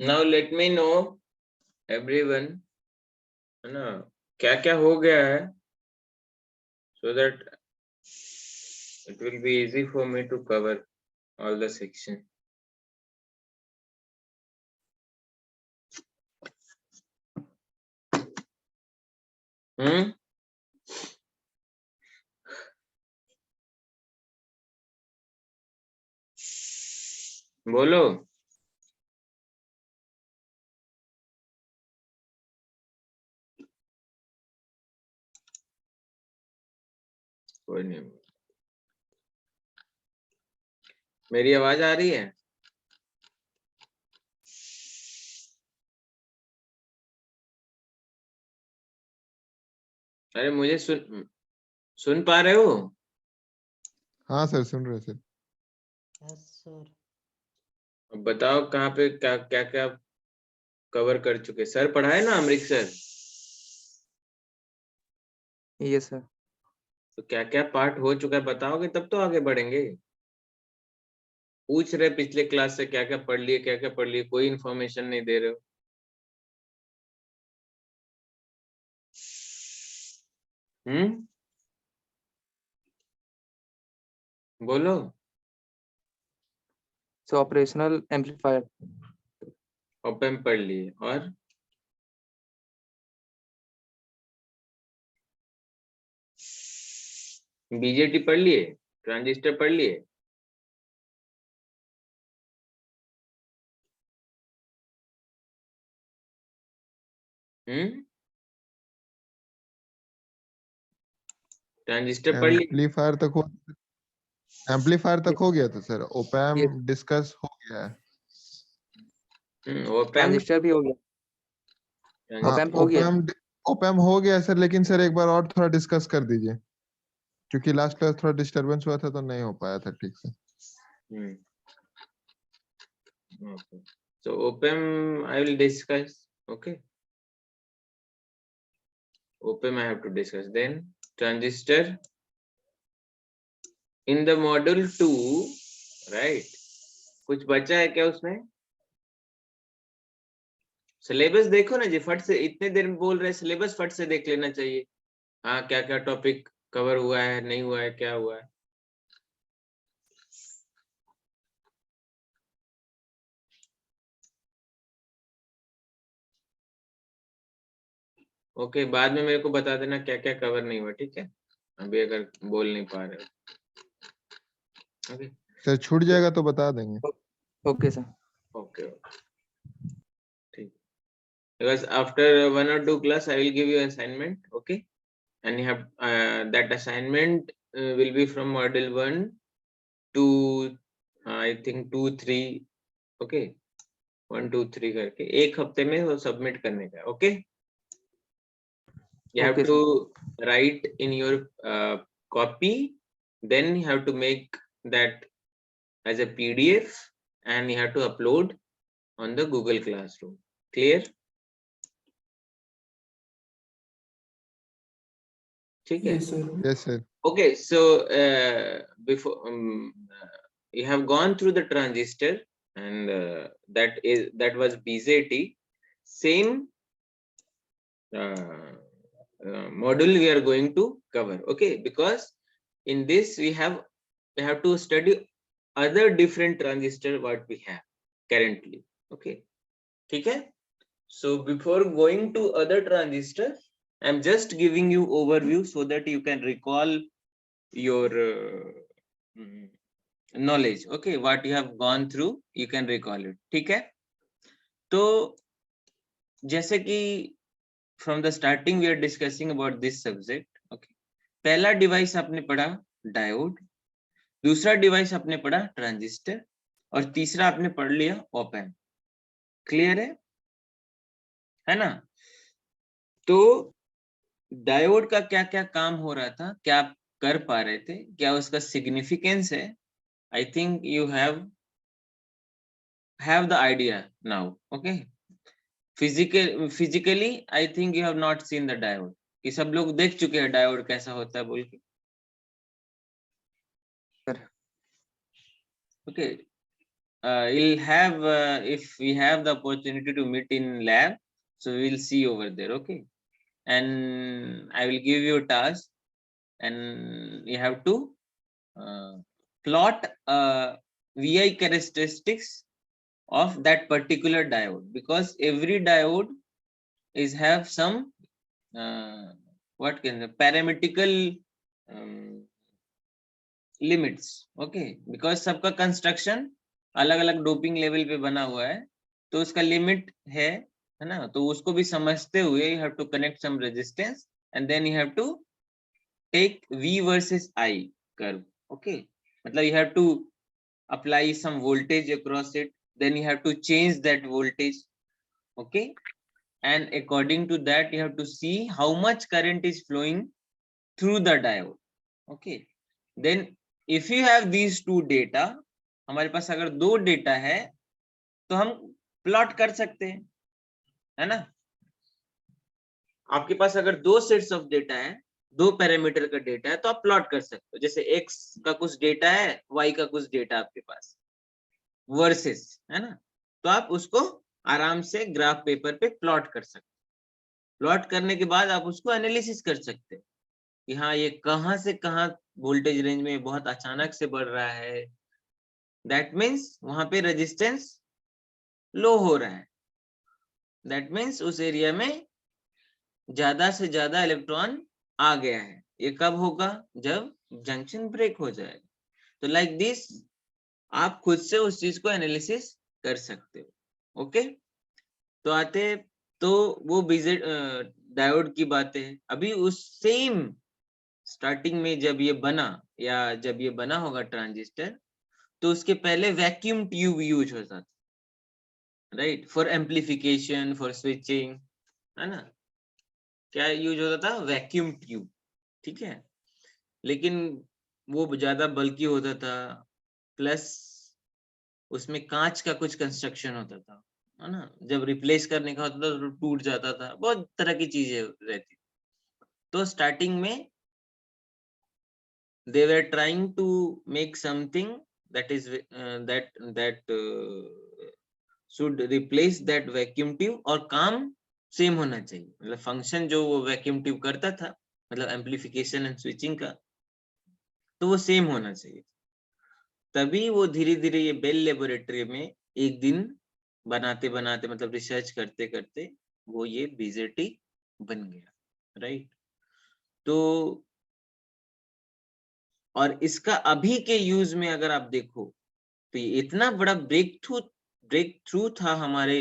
Now let me know everyone, है ना, क्या क्या हो गया है, so that it will be easy for me to cover all the section. बोलो। कोई नहीं, मेरी आवाज आ रही है? अरे मुझे सुन पा रहे हो? हाँ सर, सुन रहे सर। Yes sir. अब बताओ कहाँ पे क्या क्या क्या कवर कर चुके? सर पढ़ाए ना, अमृत सर? Yes sir. तो क्या क्या पार्ट हो चुका है बताओगे तब तो आगे बढ़ेंगे। पूछ रहे पिछले क्लास से क्या क्या पढ़ लिए, क्या क्या पढ़ लिए, कोई इन्फॉर्मेशन नहीं दे रहे हो। बोलो। सो ऑपरेशनल एम्पलीफायर, ओपन पढ़ लिए, और बीजेटी पढ़ लिए, ट्रांजिस्टर पढ़ लिए। ट्रांजिस्टर पढ़ लिए। एम्पलीफायर तक हो गया था सर। ओपैम डिस्कस हो गया है। ओपैम ट्रांजिस्टर भी हो गया, हाँ, ओपैम्प हो गया। ओपैम हो गया सर, लेकिन सर एक बार और थोड़ा डिस्कस कर दीजिए, क्योंकि लास्ट क्लास थोड़ा डिस्टरबेंस हुआ था तो नहीं हो पाया था ठीक से। Okay. So OPAM I will discuss. Okay. OPAM I have to discuss. Then transistor in the module 2, right? कुछ बचा है क्या उसमें? सिलेबस देखो ना जी, फट से इतने देर में बोल रहे, सिलेबस फट से देख लेना चाहिए। हाँ, क्या क्या टॉपिक कवर हुआ है, नहीं हुआ है, क्या हुआ है। ओके, बाद में मेरे को बता देना क्या क्या कवर नहीं हुआ, ठीक है? अभी अगर बोल नहीं पा रहे हो। ओके सर, छूट जाएगा तो बता देंगे। Okay sir. ओके, ठीक। Because after 1 or 2 class I will give you assignment, okay? And you have that assignment will be from module 1 to I think 2 3, okay? 1 2 3 करके एक हफ्ते में वो सबमिट करने का, okay? You have Okay, to write in your copy, then you have to make that as a PDF and you have to upload on the Google Classroom. Clear? ठीक है? Yes sir. Okay, so before you have gone through the transistor and that was BJT. Same module we are going to cover, okay? Because in this we have to study other different transistor what we have currently, okay? ठीक है? So before going to other transistor, I'm just giving you overview so that you can recall your knowledge, okay? What you have gone through, you can recall it, ठीक है? तो जैसे कि from the starting we are discussing about this subject, okay? पहला device आपने पढ़ा diode, दूसरा device आपने पढ़ा ट्रांजिस्टर, और तीसरा आपने पढ़ लिया ऑप एम्प। क्लियर है ना? तो डायोड का क्या क्या काम हो रहा था, क्या आप कर पा रहे थे, क्या उसका सिग्निफिकेंस है? I think you have the idea now, okay? Physically I think you have not seen the diode, कि सब लोग देख चुके हैं डायोड कैसा होता है बोल के, okay? you'll have if we have the opportunity to meet in lab, so we will see over there. Okay, and I will give you a task, and you have to plot VI characteristics of that particular diode, because every diode is have some what can the parametrical limits. Okay, because सबका construction अलग अलग doping level पे बना हुआ है, तो उसका limit है ना, तो उसको भी समझते हुए you have to connect some resistance and then you have to take V versus I curve. Okay, मतलब you have to apply some voltage across it, then you have to change that voltage. Okay, and according to that you have to see how much current is flowing through the diode. Okay, then if you have these two data, हमारे पास अगर दो data है तो हम plot कर सकते हैं, है ना। आपके पास अगर दो सेट्स ऑफ डेटा है, दो पैरामीटर का डेटा है, तो आप प्लॉट कर सकते हो। जैसे x का कुछ डेटा है, y का कुछ डेटा आपके पास वर्सेस, है ना, तो आप उसको आराम से ग्राफ पेपर पे प्लॉट कर सकते हो। प्लॉट करने के बाद आप उसको एनालिसिस कर सकते हो कि हाँ ये कहाँ से कहाँ वोल्टेज रेंज में बहुत अचानक से बढ़ रहा है, दैट मीन्स वहां पे रेजिस्टेंस लो हो रहा है, दैट मीन्स उस एरिया में ज्यादा से ज्यादा इलेक्ट्रॉन आ गया है। ये कब होगा? जब जंक्शन ब्रेक हो जाएगा। तो लाइक दिस आप खुद से उस चीज को एनालिसिस कर सकते हो। ओके, तो आते तो वो बीजेड डायोड की बातें है। अभी उस सेम स्टार्टिंग में जब ये बना या जब ये बना होगा ट्रांजिस्टर, तो उसके पहले वैक्यूम ट्यूब यूज होता था, right, for amplification, for switching, है ना। क्या यूज होता था? वैक्यूम ट्यूब, ठीक है। लेकिन वो ज्यादा बल्कि होता था, प्लस उसमें कांच का कुछ कंस्ट्रक्शन होता था, है ना। जब रिप्लेस करने का होता था तो टूट जाता था, बहुत तरह की चीजें रहती। तो स्टार्टिंग में they were trying to make something that is that should replace that vacuum tube, और काम सेम होना चाहिए, मतलब फंक्शन जो वो वैक्यूम ट्यूब करता था, मतलब एम्प्लीफिकेशन एंड स्विचिंग का, तो वो सेम होना चाहिए। तभी वो धीरे धीरे ये बेल लेबोरेटरी में एक दिन बनाते बनाते, मतलब रिसर्च करते करते वो ये बीजेटी बन गया, राइट। तो और इसका अभी के यूज में अगर आप देखो तो ये इतना बड़ा ब्रेक थ्रू था हमारे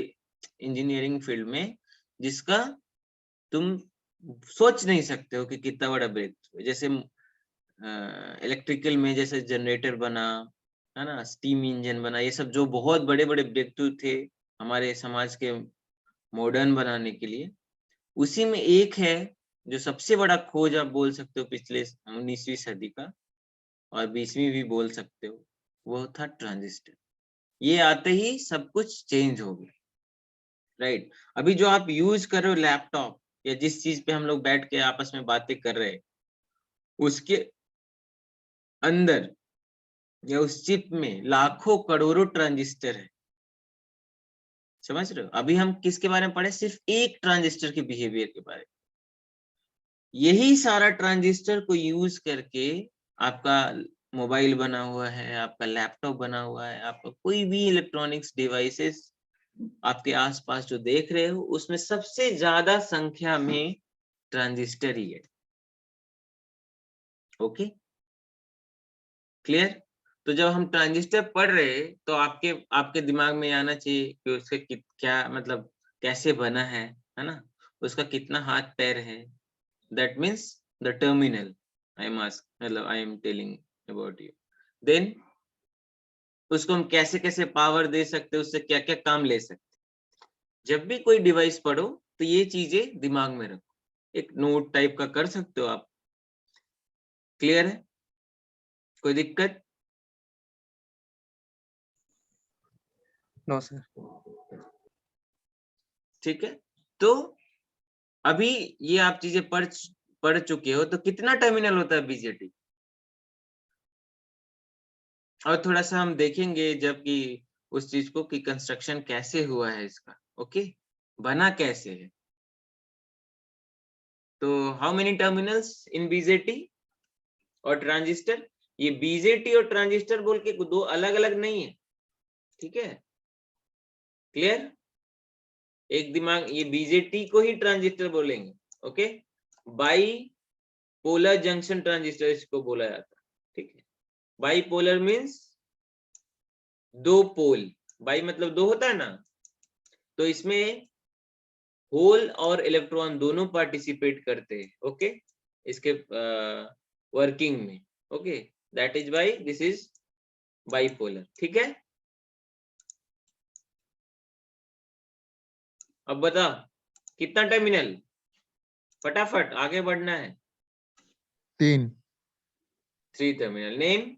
इंजीनियरिंग फील्ड में, जिसका तुम सोच नहीं सकते हो कि कितना बड़ा ब्रेक थ्रू। जैसे इलेक्ट्रिकल में जैसे जनरेटर बना, है ना, स्टीम इंजन बना, ये सब जो बहुत बड़े बड़े ब्रेक थ्रू थे हमारे समाज के मॉडर्न बनाने के लिए, उसी में एक है जो सबसे बड़ा खोज आप बोल सकते हो पिछले 19वीं सदी का, और 20वीं भी बोल सकते हो, वो था ट्रांजिस्टर। ये आते ही सब कुछ चेंज हो गया, राइट। अभी जो आप यूज कर रहे हो लैपटॉप या जिस चीज पे हम लोग बैठ के आपस में बातें कर रहे हैं, उसके अंदर या उस चिप में लाखों करोड़ों ट्रांजिस्टर है, समझ रहे हो। अभी हम किसके बारे में पढ़े? सिर्फ एक ट्रांजिस्टर के बिहेवियर के बारे में। यही सारा ट्रांजिस्टर को यूज करके आपका मोबाइल बना हुआ है, आपका लैपटॉप बना हुआ है, आपका कोई भी इलेक्ट्रॉनिक्स डिवाइसेस आपके आसपास जो देख रहे हो, उसमें सबसे ज्यादा संख्या में ट्रांजिस्टर ही है। Okay, clear. तो जब हम ट्रांजिस्टर पढ़ रहे हैं तो आपके दिमाग में आना चाहिए कि उसका क्या मतलब कैसे बना है ना, उसका कितना हाथ पैर है, that means the terminal I am telling about you. Then उसको हम कैसे कैसे पावर दे सकते हैं, उससे क्या क्या काम ले सकते। जब भी कोई डिवाइस पढ़ो तो ये चीजें दिमाग में रखो, एक नोट टाइप का कर सकते हो आप। क्लियर है? कोई दिक्कत? No sir. ठीक है, तो अभी ये आप चीजें पढ़ चुके हो, तो कितना टर्मिनल होता है बीजेटी? और थोड़ा सा हम देखेंगे जबकि उस चीज को कि कंस्ट्रक्शन कैसे हुआ है इसका, ओके, बना कैसे है। तो how many terminals in BJT और ट्रांजिस्टर? ये बीजेटी और ट्रांजिस्टर बोल के दो अलग अलग नहीं है, ठीक है, क्लियर? एक दिमाग, ये बीजेटी को ही ट्रांजिस्टर बोलेंगे, okay. By polar junction transistor इसको बोला जाता है, ठीक है। बाई पोलर मीन्स दो पोल, बाई मतलब दो होता है ना, तो इसमें होल और इलेक्ट्रॉन दोनों पार्टिसिपेट करते हैं, ओके, इसके वर्किंग में, okay, that is why this is bipolar, ठीक है। अब बता कितना टर्मिनल, फटाफट आगे बढ़ना है। 3 3 terminal, name?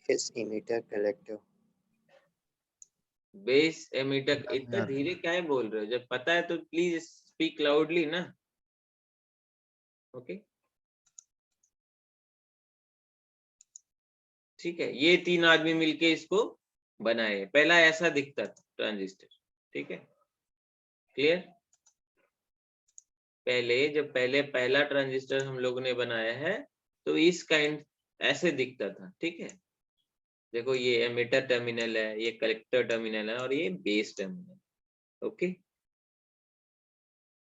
Base emitter collector. Base emitter. इतना यार। धीरे क्या है बोल रहे हो? जब पता है तो प्लीज स्पीक लाउडली ना, ओके, ठीक है। ये 3 आदमी मिलके इसको बनाए, पहला ऐसा दिखता था ट्रांजिस्टर, ठीक है, क्लियर? पहला ट्रांजिस्टर हम लोगों ने बनाया है तो इस काइंड ऐसे दिखता था, ठीक है। देखो ये एमिटर टर्मिनल है, ये कलेक्टर टर्मिनल है और ये बेस टर्मिनल, ओके,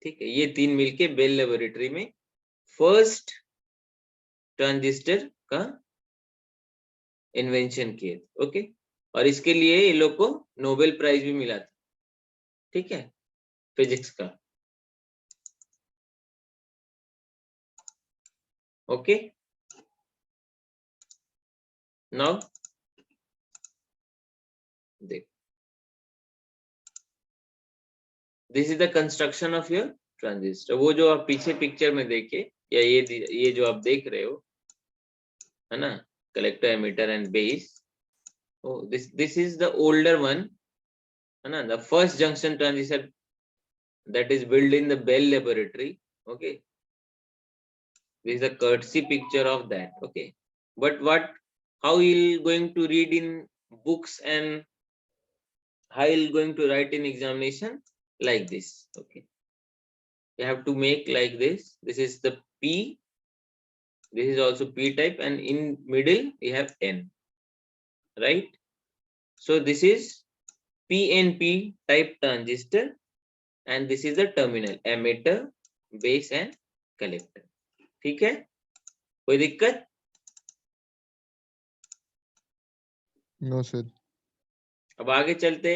ठीक है। ये 3 मिलके बेल लेबोरेटरी में फर्स्ट ट्रांजिस्टर का इन्वेंशन किए थे, ओके, और इसके लिए ये लोग को नोबेल प्राइज भी मिला था, ठीक है, फिजिक्स का, ओके। नाउ देख, this is the construction of your transistor. वो जो आप पीछे पिक्चर में देखे, या ये जो आप देख रहे हो, है ना, collector, emitter and base, oh this is the older one, है ना, the first junction transistor that is built in the Bell laboratory, okay, this is a courtesy picture of that, okay. But how you going to read in books and how you going to write in examination? Like this, okay, you have to make like this. This is the P, this is also P type, and in middle you have N, right? So this is PNP type transistor, and this is the terminal, emitter, base and collector, ठीक है, कोई दिक्कत? No sir. अब आगे चलते,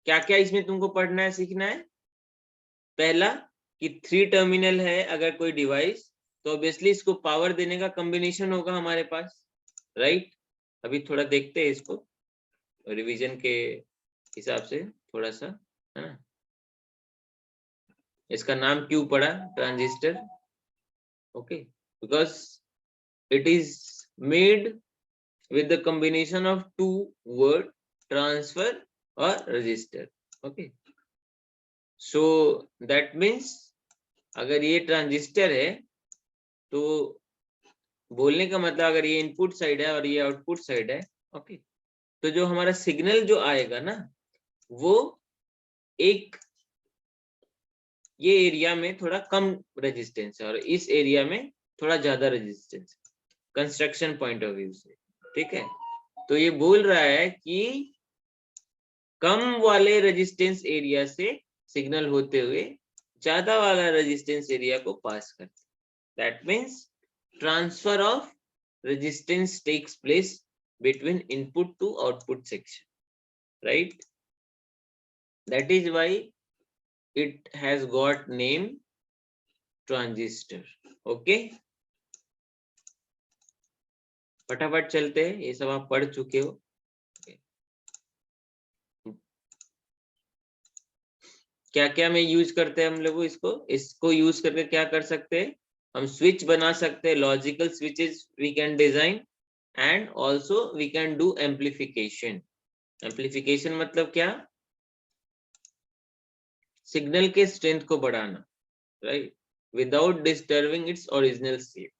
क्या क्या इसमें तुमको पढ़ना है, सीखना है। पहला कि 3 टर्मिनल है अगर कोई डिवाइस, तो ऑब्वियसली इसको पावर देने का कॉम्बिनेशन होगा हमारे पास, राइट? अभी थोड़ा देखते हैं इसको रिवीजन के हिसाब से थोड़ा सा, है ना। इसका नाम क्यों पड़ा transistor? Okay, because it is made with the combination of 2 word, transfer or resistor, okay, so that means अगर ये ट्रांजिस्टर है तो बोलने का मतलब अगर ये इनपुट साइड है और ये आउटपुट साइड है, ओके, तो जो हमारा सिग्नल जो आएगा ना, वो एक ये एरिया में थोड़ा कम रेजिस्टेंस है और इस एरिया में थोड़ा ज्यादा resistance, construction point of view से, ठीक है। तो ये बोल रहा है कि कम वाले रेजिस्टेंस एरिया से सिग्नल होते हुए ज्यादा वाला रेजिस्टेंस एरिया को पास करते, that means transfer of resistance takes place between input to output section, right? That is why it has got name transistor, okay. फटाफट चलते हैं, ये सब आप पढ़ चुके हो। क्या क्या में यूज करते हैं हम लोग इसको यूज करके क्या कर सकते हैं, हम स्विच बना सकते हैं, logical switches we can design, and also we can do amplification. Amplification मतलब क्या? सिग्नल के स्ट्रेंथ को बढ़ाना, right, without disturbing its original state.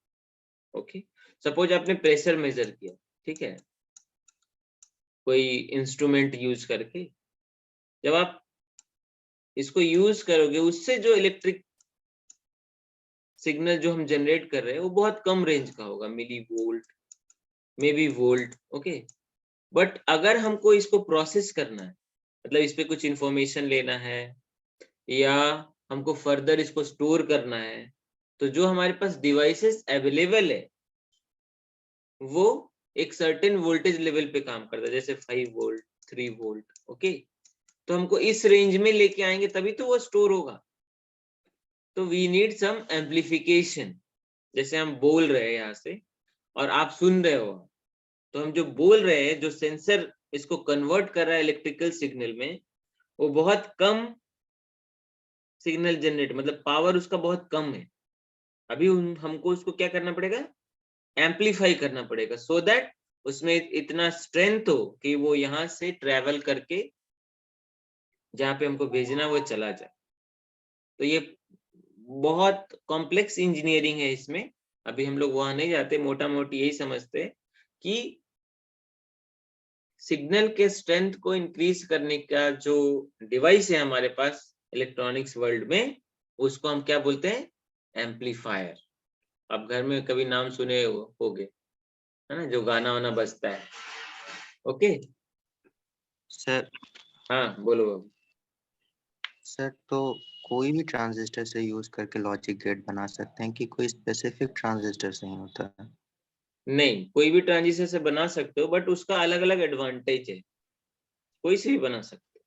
Okay, suppose आपने प्रेशर मेजर किया, ठीक है, कोई इंस्ट्रूमेंट यूज करके, जब आप इसको यूज करोगे उससे जो इलेक्ट्रिक सिग्नल जो हम जनरेट कर रहे हैं वो बहुत कम रेंज का होगा, millivolt, maybe volt. Okay, but अगर हमको इसको प्रोसेस करना है, मतलब इस पे कुछ इंफॉर्मेशन लेना है या हमको फर्दर इसको स्टोर करना है, तो जो हमारे पास डिवाइसेस अवेलेबल है वो एक सर्टेन वोल्टेज लेवल पे काम करता है, जैसे 5 वोल्ट, 3 वोल्ट। ओके, तो हमको इस रेंज में लेके आएंगे तभी तो वो स्टोर होगा। तो वी नीड सम एम्पलीफिकेशन, जैसे हम बोल रहे हैं यहाँ से और आप सुन रहे हो, तो हम जो बोल रहे हैं, जो सेंसर इसको कन्वर्ट कर रहा है इलेक्ट्रिकल सिग्नल में, वो बहुत कम सिग्नल जनरेट, मतलब पावर उसका बहुत कम है। अभी हमको उसको क्या करना पड़ेगा, एम्पलीफाई करना पड़ेगा, सो दैट उसमें इतना स्ट्रेंथ हो कि वो यहाँ से ट्रेवल करके जहाँ पे हमको भेजना वो चला जाए। तो ये बहुत कॉम्प्लेक्स इंजीनियरिंग है इसमें, अभी हम लोग वहां नहीं जाते, मोटा मोटी यही समझते कि सिग्नल के स्ट्रेंथ को इंक्रीज करने का जो डिवाइस है हमारे पास इलेक्ट्रॉनिक्स वर्ल्ड में, उसको हम क्या बोलते हैं, एम्पलीफायर। आप घर में कभी नाम सुने होगे, है ना, जो गाना वाना बजता है। ओके सर हाँ बोलो बाबू। सर तो कोई भी ट्रांजिस्टर से यूज करके लॉजिक गेट बना सकते हैं कि कोई स्पेसिफिक ट्रांजिस्टर से ही होता है? नहीं, कोई भी ट्रांजिस्टर से बना सकते हो, बट उसका अलग अलग एडवांटेज है, कोई से भी बना सकते हो,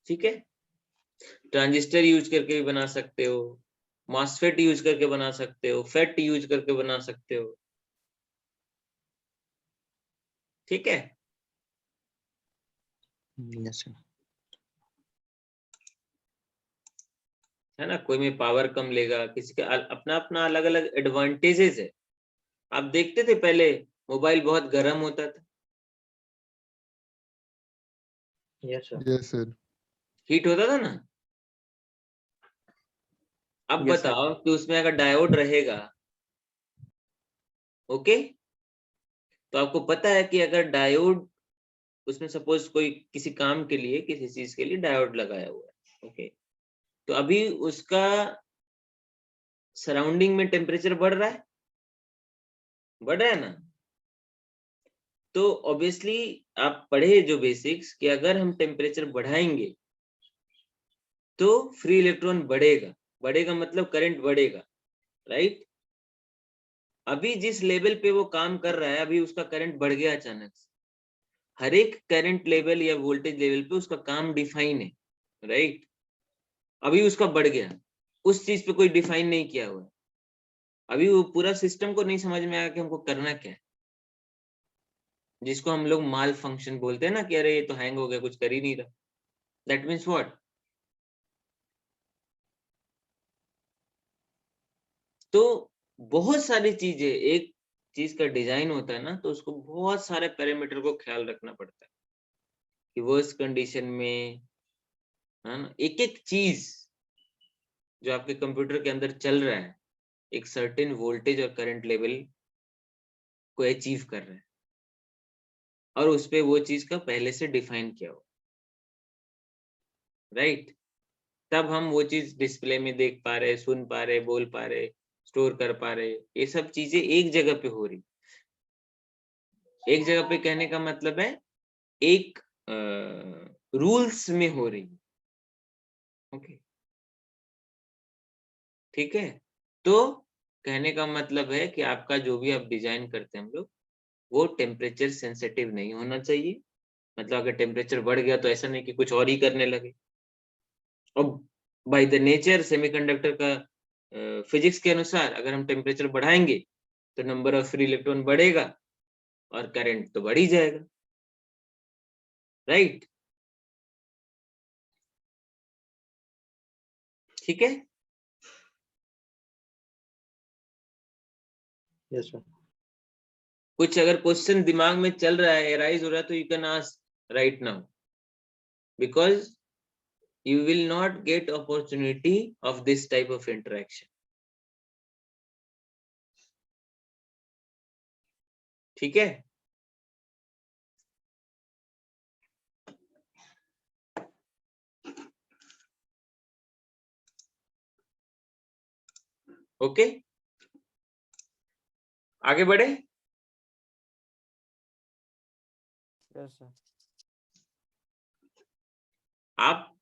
ठीक है। ट्रांजिस्टर यूज करके भी बना सकते हो, मॉसफेट यूज करके बना सकते हो, फेट यूज करके बना सकते हो, ठीक है। Yes sir. है ना, कोई में पावर कम लेगा, किसी का अपना अपना अलग अलग एडवांटेजेस है। आप देखते थे पहले मोबाइल बहुत गर्म होता था, yes sir. Yes sir. Heat होता था ना। अब Yes, sir. बताओ कि उसमें अगर डायोड रहेगा, ओके, तो आपको पता है कि अगर डायोड उसमें सपोज कोई किसी काम के लिए, किसी चीज के लिए डायोड लगाया हुआ है, ओके, तो अभी उसका सराउंडिंग में टेम्परेचर बढ़ रहा है ना। तो ऑब्वियसली आप पढ़े जो बेसिक्स कि अगर हम टेम्परेचर बढ़ाएंगे तो फ्री इलेक्ट्रॉन बढ़ेगा मतलब करंट बढ़ेगा, राइट। अभी जिस लेवल पे वो काम कर रहा है, अभी उसका करंट बढ़ गया अचानक से। हर एक करंट लेवल या वोल्टेज लेवल पे उसका काम डिफाइन है, राइट। अभी उसका बढ़ गया, उस चीज पे कोई डिफाइन नहीं किया हुआ है। अभी वो पूरा सिस्टम को नहीं समझ में आया कि हमको करना क्या है, जिसको हम लोग माल फंक्शन बोलते हैं ना, कि अरे ये तो हैंग हो गया, कुछ कर ही नहीं रहा। दैट मीन्स व्हाट, तो बहुत सारी चीजें, एक चीज का डिजाइन होता है ना, तो उसको बहुत सारे पैरामीटर को ख्याल रखना पड़ता है कि वर्स्ट कंडीशन में, है ना, एक एक चीज जो आपके कंप्यूटर के अंदर चल रहा है एक सर्टेन वोल्टेज और करंट लेवल को अचीव कर रहा है, और उस पे वो चीज का पहले से डिफाइन किया हो, राइट। तब हम वो चीज डिस्प्ले में देख पा रहे, सुन पा रहे, बोल पा रहे, स्टोर कर पा रहे। ये सब चीजें एक जगह पे हो रही। एक जगह पे कहने का मतलब है एक रूल्स में हो रही, ओके, ठीक है। तो कहने का मतलब है कि आपका जो भी आप डिजाइन करते हैं हम लोग, वो टेम्परेचर सेंसिटिव नहीं होना चाहिए। मतलब अगर टेम्परेचर बढ़ गया तो ऐसा नहीं कि कुछ और ही करने लगे। और बाय द नेचर सेमीकंडक्टर का फिजिक्स के अनुसार अगर हम टेम्परेचर बढ़ाएंगे तो नंबर ऑफ फ्री इलेक्ट्रॉन बढ़ेगा और करंट तो बढ़ ही जाएगा, राइट, ठीक है। Yes, sir. कुछ अगर क्वेश्चन दिमाग में चल रहा है, एराइज हो रहा है, तो you can ask right now. because you will not get opportunity of this type of interaction. ठीक है? ओके, आगे बढ़े? Yes, sir. आप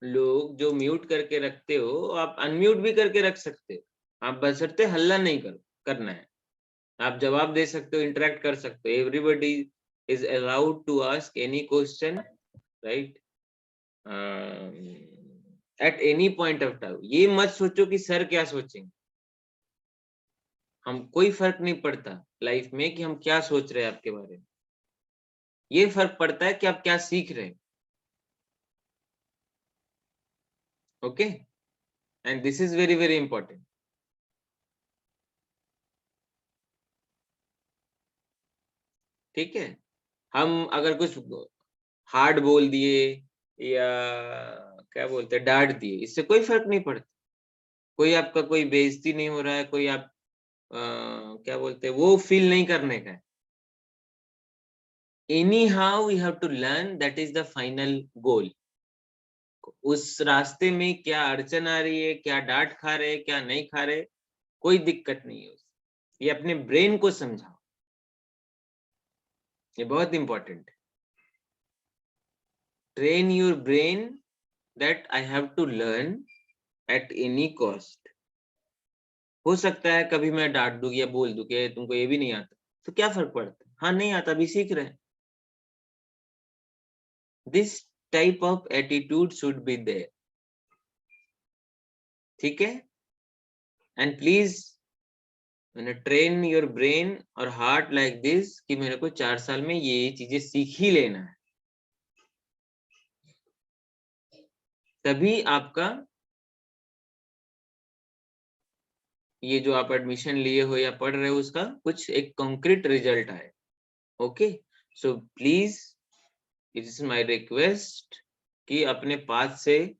लोग जो म्यूट करके रखते हो, आप अनम्यूट भी करके रख सकते हो, आप बशर्ते हल्ला नहीं करना है। आप जवाब दे सकते हो, इंटरेक्ट कर सकते हो। Everybody is allowed to ask any question, right, at any point of time. ये मत सोचो कि सर क्या सोचेंगे। हम कोई फर्क नहीं पड़ता लाइफ में कि हम क्या सोच रहे हैं आपके बारे में। ये फर्क पड़ता है कि आप क्या सीख रहे हैं। Okay, and this is very very important. ठीक है, हम अगर कुछ हार्ड बोल दिए या क्या बोलते हैं डांट दिए, इससे कोई फर्क नहीं पड़ता। कोई आपका कोई बेइज्जती नहीं हो रहा है, कोई आप क्या बोलते हैं वो फील नहीं करने का है। anyhow we have to learn, that is the final goal. उस रास्ते में क्या अड़चन आ रही है, क्या डांट खा रहे, क्या नहीं खा रहे, कोई दिक्कत नहीं है। ये अपने ब्रेन को समझाओ, ये बहुत इंपॉर्टेंट है। Train your brain that I have to learn at any cost. हो सकता है कभी मैं डांट दूं या बोल दूं कि तुमको ये भी नहीं आता, तो क्या फर्क पड़ता है? हाँ, नहीं आता, अभी सीख रहे हैं। This type of attitude should be there. ठीक है? And please train your brain और heart like this कि मेरे को 4 साल में ये चीजें सीख ही लेना है, तभी आपका ये जो आप एडमिशन लिए हो या पढ़ रहे हो उसका कुछ एक कॉन्क्रीट रिजल्ट आए। Okay, so please it is my request कि अपने पाथ से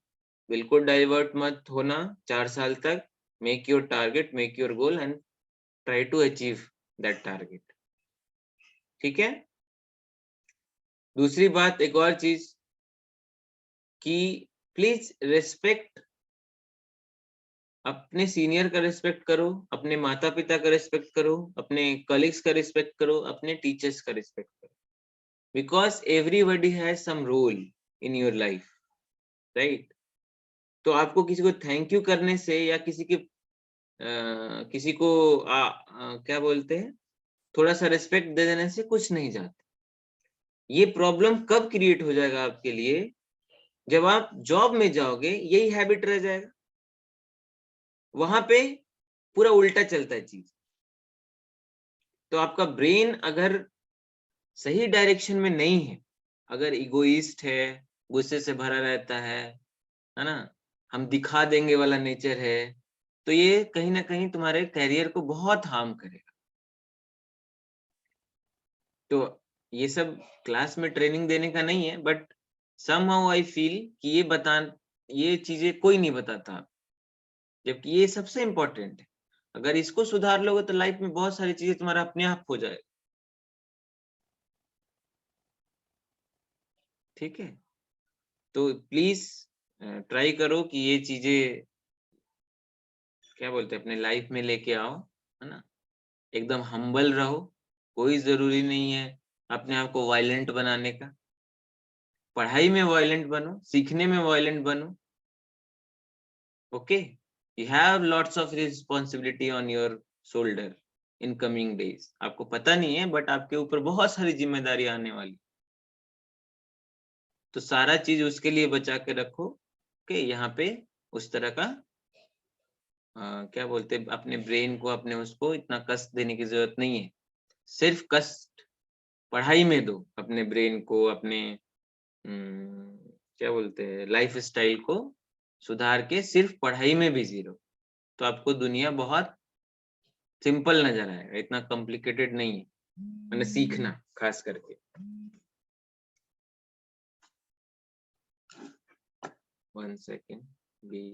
बिल्कुल डाइवर्ट मत होना 4 साल तक। Make your target, make your goal and try to achieve that target. ठीक है? दूसरी बात, एक और चीज कि प्लीज रेस्पेक्ट, अपने सीनियर का रिस्पेक्ट करो, अपने माता पिता का रिस्पेक्ट करो, अपने कलीग्स का रिस्पेक्ट करो, अपने टीचर्स का रिस्पेक्ट करो, because everybody has some role in your life, right? तो आपको किसी को थैंक यू करने से या किसी को क्या बोलते हैं, थोड़ा सा रिस्पेक्ट दे देने से कुछ नहीं जाता। ये प्रॉब्लम कब क्रिएट हो जाएगा आपके लिए? जब आप जॉब में जाओगे, यही हैबिट रह जाएगा। वहां पे पूरा उल्टा चलता है चीज। तो आपका ब्रेन अगर सही डायरेक्शन में नहीं है, अगर इगोइस्ट है, गुस्से से भरा रहता है ना, हम दिखा देंगे वाला नेचर है, तो ये कहीं ना कहीं तुम्हारे कैरियर को बहुत हार्म करेगा। तो ये सब क्लास में ट्रेनिंग देने का नहीं है, बट somehow I feel कि ये चीजें कोई नहीं बताता, जबकि ये सबसे इम्पोर्टेंट है। अगर इसको सुधार लोगे तो लाइफ में बहुत सारी चीजें तुम्हारा अपने आप हो जाएगा। ठीक है? तो प्लीज ट्राई करो कि ये चीजें क्या बोलते हैं अपने लाइफ में लेके आओ, है ना? एकदम हम्बल रहो। कोई जरूरी नहीं है अपने आप को वायलेंट बनाने का। पढ़ाई में वायलेंट बनो, सीखने में वायलेंट बनो। Okay, you have lots of responsibility on your shoulder in coming days. आपको पता नहीं है, बट आपके ऊपर बहुत सारी जिम्मेदारी आने वाली, तो सारा चीज उसके लिए बचा के रखो। ओके, यहाँ पे उस तरह का क्या बोलते हैं, अपने ब्रेन को, अपने उसको इतना कष्ट देने की जरूरत नहीं है। सिर्फ कष्ट पढ़ाई में दो अपने ब्रेन को, अपने क्या बोलते हैं लाइफ स्टाइल को सुधार के सिर्फ पढ़ाई में बिजी रहो, तो आपको दुनिया बहुत सिंपल नजर आएगा, इतना कॉम्प्लिकेटेड नहीं है, मैंने सीखना खास करके। 1 second. B.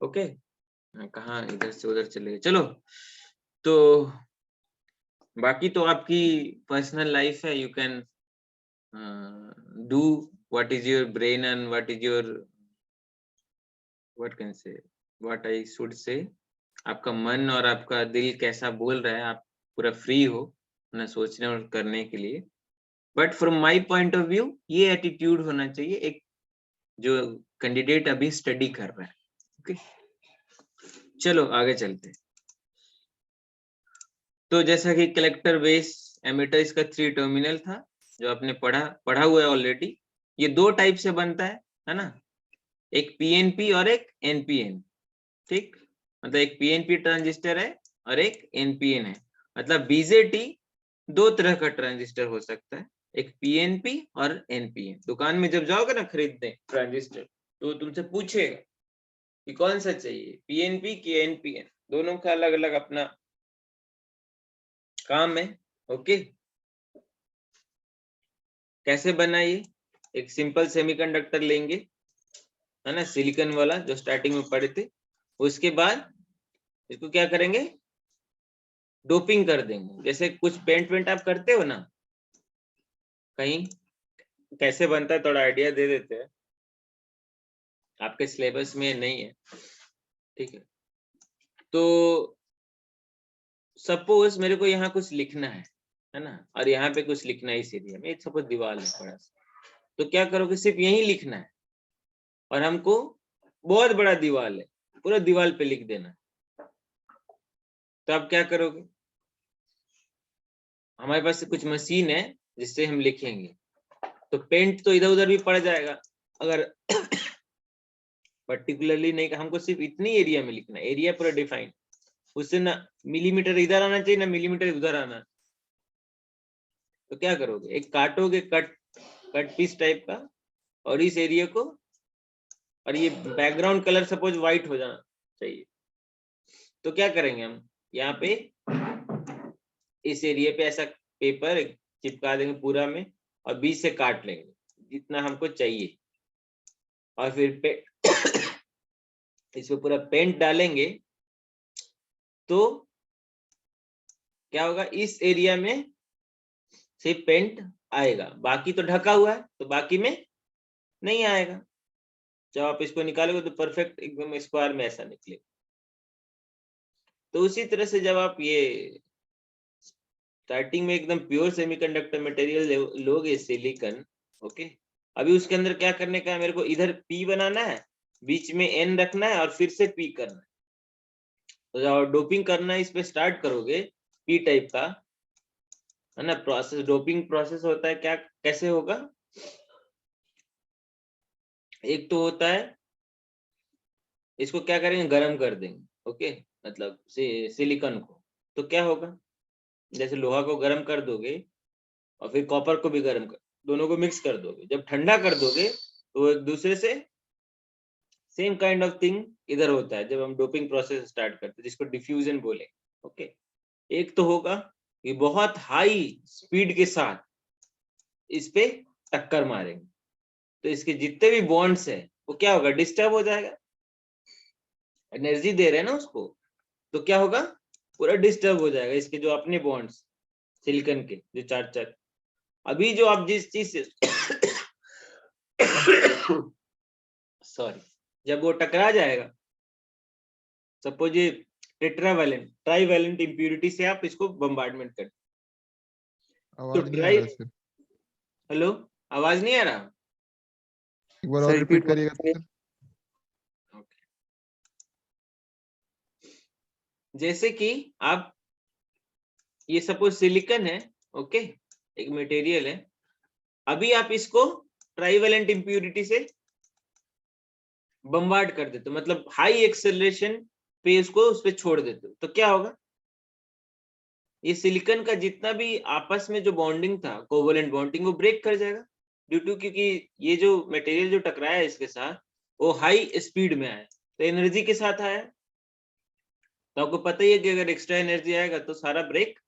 ओके, कहाँ इधर से उधर चले गए। चलो, तो बाकी तो आपकी पर्सनल लाइफ है, you can do what is your brain and what is your what I should say, आपका मन और आपका दिल कैसा बोल रहा है, आप पूरा फ्री हो ना सोचने और करने के लिए। But from my point of view ये एटीट्यूड होना चाहिए एक जो कैंडिडेट अभी स्टडी कर रहा है। ओके, चलो आगे चलते हैं। तो जैसा कि कलेक्टर बेस एमिटर इसका 3 टर्मिनल था जो आपने पढ़ा हुआ है ऑलरेडी। ये 2 टाइप से बनता है ना, एक पीएनपी और एक एनपीएन। ठीक, मतलब एक पीएनपी ट्रांजिस्टर है और एक एनपीएन है। मतलब बीजेटी 2 तरह का ट्रांजिस्टर हो सकता है, एक पीएनपी और एनपीएन। दुकान में जब जाओगे ना खरीदने ट्रांजिस्टर, तो तुमसे पूछेगा कि कौन सा चाहिए, पीएनपी कि एनपीएन। दोनों का अलग अलग अपना काम है। ओके, कैसे बनाइए, एक सिंपल सेमीकंडक्टर लेंगे, है ना, सिलिकॉन वाला जो स्टार्टिंग में पढ़े थे। उसके बाद इसको क्या करेंगे, डोपिंग कर देंगे। जैसे कुछ पेंट आप करते हो ना कहीं, कैसे बनता है थोड़ा आइडिया दे देते हैं, आपके सिलेबस में नहीं है, ठीक है। तो सपोज मेरे को यहाँ कुछ लिखना है ना, और यहाँ पे कुछ लिखना है इस एरिया में, सपोज दीवार है बड़ा सा, तो क्या करोगे, सिर्फ यही लिखना है और हमको बहुत बड़ा दीवार है, पूरा दीवार पे लिख देना है। तो आप क्या करोगे, हमारे पास कुछ मशीन है जिससे हम लिखेंगे, तो पेंट तो इधर उधर भी पड़ जाएगा। अगर पर्टिकुलरली नहीं, हमको सिर्फ इतनी एरिया में लिखना है, एरिया पूरा डिफाइन, उससे ना मिलीमीटर इधर आना चाहिए ना मिलीमीटर उधर आना। तो क्या करोगे, एक काटोगे, कट पीस टाइप का, और इस एरिया को, और ये बैकग्राउंड कलर सपोज व्हाइट हो जाना चाहिए। तो क्या करेंगे हम, यहाँ पे इस एरिया पे ऐसा पेपर चिपका देंगे पूरा में, और बीच से काट लेंगे जितना हमको चाहिए, और फिर इसमें पूरा पेंट डालेंगे। तो क्या होगा, इस एरिया में सिर्फ पेंट आएगा, बाकी तो ढका हुआ है, तो बाकी में नहीं आएगा। जब आप इसको निकालोगे तो परफेक्ट एकदम स्क्वायर में ऐसा निकलेगा। तो उसी तरह से जब आप ये स्टार्टिंग में एकदम प्योर सेमीकंडक्टर मटेरियल लोगे सिलिकॉन, ओके, अभी उसके अंदर क्या करने का है, मेरे को इधर पी बनाना है, बीच में एन रखना है, और फिर से पी करना है। तो जब डोपिंग करना इस पे स्टार्ट करोगे, पी टाइप का, है ना, प्रोसेस, डोपिंग प्रोसेस होता है क्या, कैसे होगा, एक तो होता है, इसको क्या करेंगे, गर्म कर देंगे, ओके, मतलब सिलिकॉन को। तो क्या होगा, जैसे लोहा को गर्म कर दोगे और फिर कॉपर को भी गर्म कर, दोनों को मिक्स कर दोगे, जब ठंडा कर दोगे तो एक दूसरे से सेम काइंड ऑफ थिंग इधर होता है जब हम डोपिंग प्रोसेस स्टार्ट करते हैं, जिसको डिफ्यूजन बोले। ओके, एक तो होगा कि बहुत हाई स्पीड के साथ इस पे टक्कर मारेंगे, तो इसके जितने भी बॉन्ड्स है वो क्या होगा, डिस्टर्ब हो जाएगा, एनर्जी दे रहे हैं ना उसको, तो क्या होगा, पूरा डिस्टर्ब हो जाएगा, इसके जो अपने बॉन्ड्स सिलिकॉन के जो चार। अभी जो आप जिस चीज से सॉरी, जब वो टकरा जाएगा, सपोज ये टेट्रावैलेंट ट्राईवैलेंट इंप्यूरिटी से आप इसको बम्बार्डमेंट कर, आवाज नहीं आ रहा सर, हेलो, आवाज नहीं आ रहा, एक बार और रिपीट करिएगा सर। जैसे कि आप ये सपोज सिलिकॉन है, ओके, एक मटेरियल है, अभी आप इसको ट्राईवैलेंट इंप्यूरिटी से बम्बार्ड कर देते, मतलब हाई एक्सेलरेशन पे उसको उस पे छोड़ देते हो तो क्या होगा, ये सिलिकॉन का जितना भी आपस में जो बॉन्डिंग था, कोवलेंट बॉन्डिंग, वो ब्रेक कर जाएगा ड्यू टू, क्योंकि ये जो मटेरियल जो टकराया है इसके साथ वो हाई स्पीड में आया, तो एनर्जी के साथ आया। तो आपको पता ही है कि अगर एक्स्ट्रा एनर्जी आएगा तो सारा ब्रेक,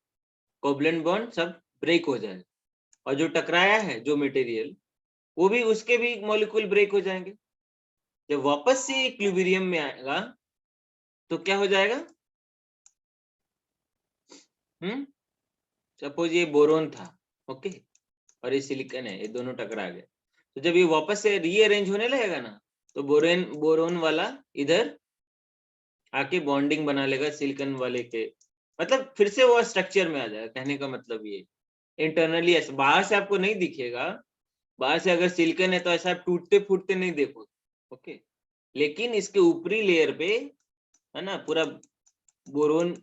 कोवलेंट बॉन्ड सब ब्रेक हो जाएगा, और जो टकराया है जो मटेरियल वो भी, उसके भी मॉलिक्यूल ब्रेक हो जाएंगे। जब वापस से इक्विलिब्रियम में आएगा तो क्या हो जाएगा, सपोज ये बोरोन था, ओके, और ये सिलिकॉन है, ये दोनों टकरा गए, तो जब ये वापस से रीअरेंज होने लगेगा ना, तो बोरोन वाला इधर आके बॉन्डिंग बना लेगा सिलिकॉन वाले के, मतलब फिर से वो स्ट्रक्चर में आ जाएगा। कहने का मतलब ये इंटरनली ऐसा बाहर से आपको नहीं दिखेगा, बाहर से अगर सिलिकॉन है तो ऐसा आप टूटते फूटते नहीं देखोगे, ओके, लेकिन इसके ऊपरी लेयर पे है ना पूरा बोरोन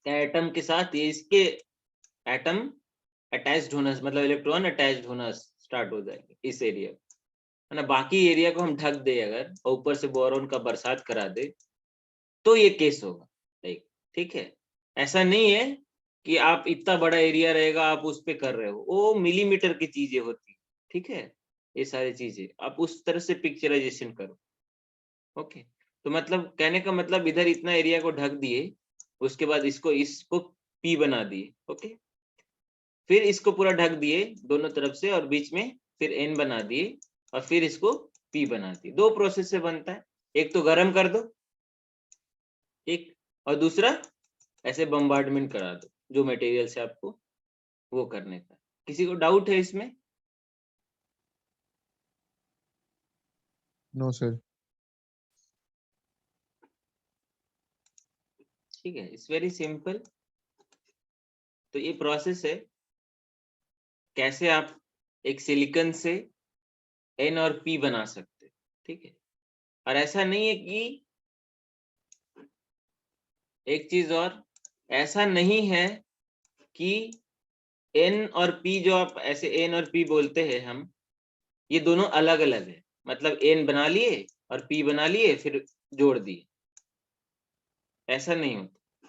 के एटम के साथ ये इसके एटम अटैच्ड होना, मतलब इलेक्ट्रॉन अटैच्ड होना स्टार्ट हो जाएंगे इस एरिया, है ना। बाकी एरिया को हम ढक दे अगर और ऊपर से बोरोन का बरसात करा दे तो ये केस होगा, ठीक है। ऐसा नहीं है कि आप इतना बड़ा एरिया रहेगा आप उस पे कर रहे हो, वो मिलीमीटर की चीजें होती है, ठीक है। ये सारी चीजें आप उस तरह से पिक्चराइजेशन करो, ओके। तो मतलब कहने का मतलब इधर इतना एरिया को ढक दिए, उसके बाद इसको पी बना दिए, ओके, फिर इसको पूरा ढक दिए दोनों तरफ से और बीच में फिर एन बना दिए और फिर इसको पी बना दिए। दो प्रोसेस से बनता है, एक तो गर्म कर दो, एक, और दूसरा ऐसे बम्बार्डमेंट करा दो जो मटेरियल से आपको वो करने का। किसी को डाउट है इसमें? No sir. ठीक है, इट्स वेरी सिंपल। तो ये प्रोसेस है कैसे आप एक सिलिकॉन से एन और पी बना सकते, ठीक है। और ऐसा नहीं है कि, एक चीज और, ऐसा नहीं है कि एन और पी, जो आप ऐसे एन और पी बोलते हैं हम, ये दोनों अलग अलग है, मतलब एन बना लिए और पी बना लिए फिर जोड़ दिए, ऐसा नहीं होता।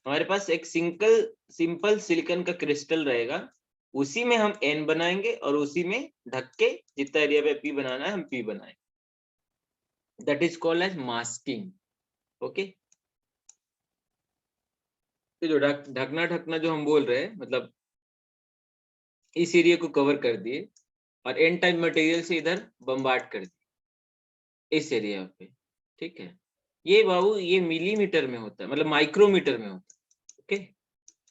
हमारे पास एक सिंपल सिलिकॉन का क्रिस्टल रहेगा, उसी में हम एन बनाएंगे और उसी में ढक के जितना एरिया पे पी बनाना है हम पी बनाएंगे। That is called as masking, okay. तो जो ढकना जो हम बोल रहे हैं, मतलब इस एरिया को कवर कर दिए और एन टाइप मटेरियल से इधर बम्बार्ड कर दिए इस एरिया पे, ठीक है। ये बाबू ये मिलीमीटर में होता है, मतलब माइक्रोमीटर में होता है, ओके।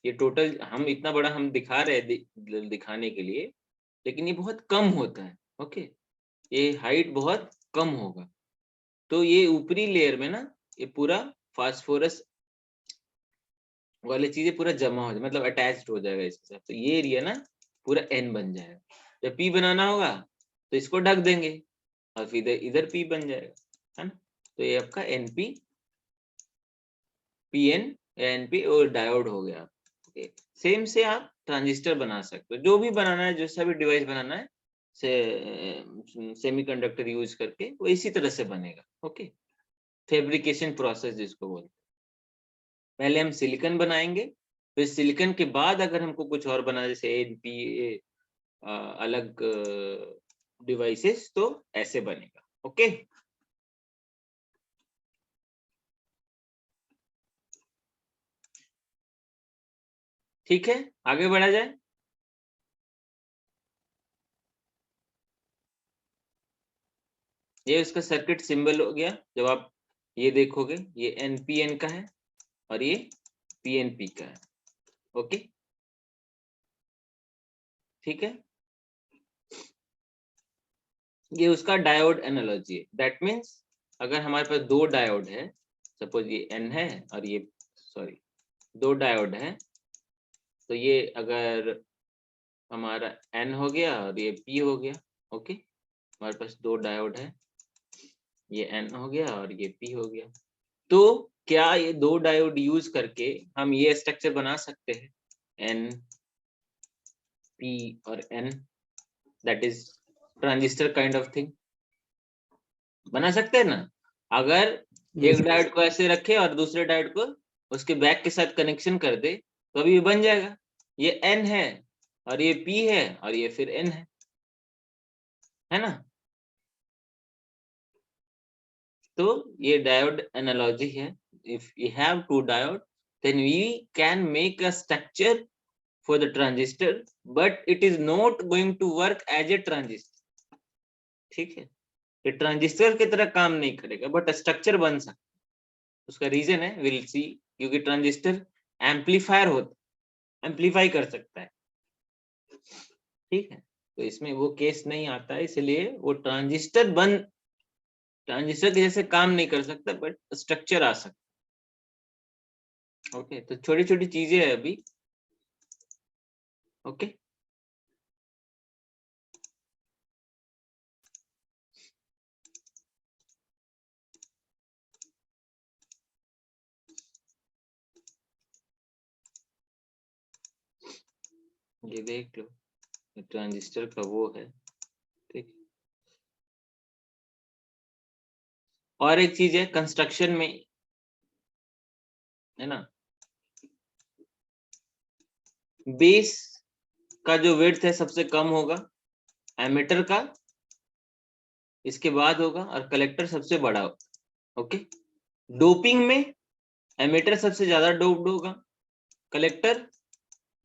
ये टोटल हम इतना बड़ा हम दिखा रहे हैं दिखाने के लिए, लेकिन ये बहुत कम होता है, ओके। ये हाइट बहुत कम होगा, तो ये ऊपरी लेयर में ना ये पूरा फास्फोरस वाली चीजें पूरा जमा हो जाए, मतलब अटैच्ड हो जाएगा इसके साथ, तो ये एरिया ना पूरा एन बन जाएगा। जब पी बनाना होगा तो इसको ढक देंगे और फिर इधर पी बन जाएगा, है ना। तो ये आपका एनपी पीएन या एनपी और डायोड हो गया, ओके। सेम से आप ट्रांजिस्टर बना सकते हो, जो भी बनाना है, जैसा भी डिवाइस बनाना है सेमीकंडक्टर यूज करके, वो इसी तरह से बनेगा, ओके। फैब्रिकेशन प्रोसेस जिसको बोलते हैं, पहले हम सिलिकॉन बनाएंगे, फिर सिलिकॉन के बाद अगर हमको कुछ और बनाना, जैसे एनपी अलग डिवाइसेस, तो ऐसे बनेगा, ओके। ठीक है, आगे बढ़ा जाए। ये उसका सर्किट सिंबल हो गया, जब आप ये देखोगे ये एनपीएन का है और ये पीएनपी का है, ओके, ठीक है। ये उसका डायोड एनालॉजी है, दैट मीन्स अगर हमारे पास दो डायोड है, सपोज ये एन है और ये, सॉरी, दो डायोड है, तो ये अगर हमारा एन हो गया और ये पी हो गया, ओके। हमारे पास दो डायोड है, ये एन हो गया और ये पी हो गया, तो क्या ये दो डायोड यूज करके हम ये स्ट्रक्चर बना सकते हैं, एन पी और N, that is transistor kind of thing, बना सकते हैं ना। अगर एक डायोड को ऐसे रखे और दूसरे डायोड को उसके बैक के साथ कनेक्शन कर दे तो अभी ये बन जाएगा। ये N है और ये P है और ये फिर N है ना। तो ये डायोड एनालॉजी है। If you have two diode then we can make a structure for the transistor but it is not going to work as a transistor। ठीक है, ये ट्रांजिस्टर की तरह काम नहीं करेगा बट स्ट्रक्चर बन सकता है। उसका रीजन है विल सी, क्योंकि ट्रांजिस्टर एम्पलीफायर होता, एम्पलीफाई कर सकता है। ठीक है, तो इसमें वो केस नहीं आता है, इसलिए वो ट्रांजिस्टर के जैसे काम नहीं कर सकता बट स्ट्रक्चर आ सकता। ओके, तो छोटी छोटी चीजें है अभी। ओके, ये देख लो, ट्रांजिस्टर का वो है। ठीक, और एक चीज है कंस्ट्रक्शन में, है ना, बेस का जो विड्थ है सबसे कम होगा, एमीटर का इसके बाद होगा और कलेक्टर सबसे बड़ा होगा। ओके, डोपिंग में एमीटर सबसे ज्यादा डोप्ड होगा, कलेक्टर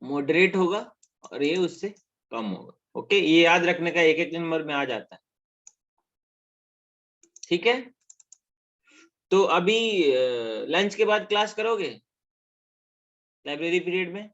मॉडरेट होगा और ये उससे कम होगा। ओके, ये याद रखने का, एक एक नंबर में आ जाता है। ठीक है, तो अभी लंच के बाद क्लास करोगे लाइब्रेरी पीरियड में?